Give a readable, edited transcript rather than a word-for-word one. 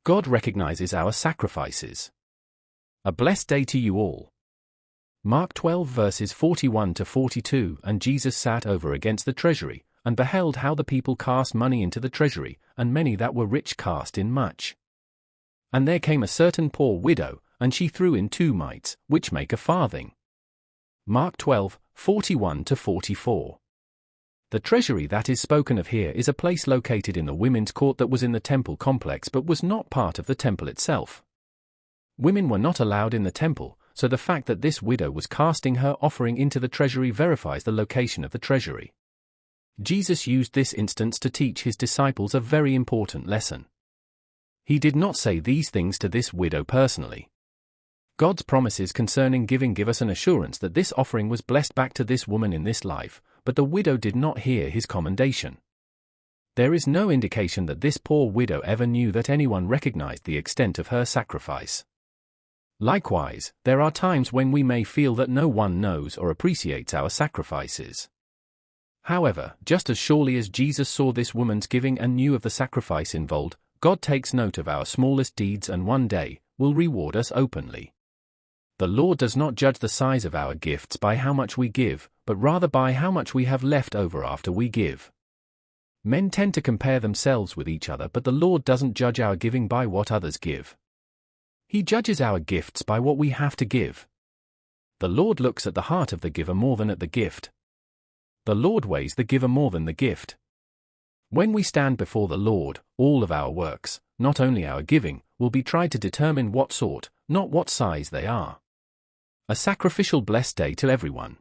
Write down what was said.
God recognizes our sacrifices. A blessed day to you all. Mark 12 verses 41 to 42. And Jesus sat over against the treasury, and beheld how the people cast money into the treasury, and many that were rich cast in much. And there came a certain poor widow, and she threw in 2 mites, which make a farthing. Mark 12, 41 to 44. The treasury that is spoken of here is a place located in the women's court that was in the temple complex but was not part of the temple itself. Women were not allowed in the temple, so the fact that this widow was casting her offering into the treasury verifies the location of the treasury. Jesus used this instance to teach his disciples a very important lesson. He did not say these things to this widow personally. God's promises concerning giving give us an assurance that this offering was blessed back to this woman in this life, but the widow did not hear his commendation. There is no indication that this poor widow ever knew that anyone recognized the extent of her sacrifice. Likewise, there are times when we may feel that no one knows or appreciates our sacrifices. However, just as surely as Jesus saw this woman's giving and knew of the sacrifice involved, God takes note of our smallest deeds and one day will reward us openly. The Lord does not judge the size of our gifts by how much we give, but rather by how much we have left over after we give. Men tend to compare themselves with each other, but the Lord doesn't judge our giving by what others give. He judges our gifts by what we have to give. The Lord looks at the heart of the giver more than at the gift. The Lord weighs the giver more than the gift. When we stand before the Lord, all of our works, not only our giving, will be tried to determine what sort, not what size they are. A sacrificial blessed day to everyone.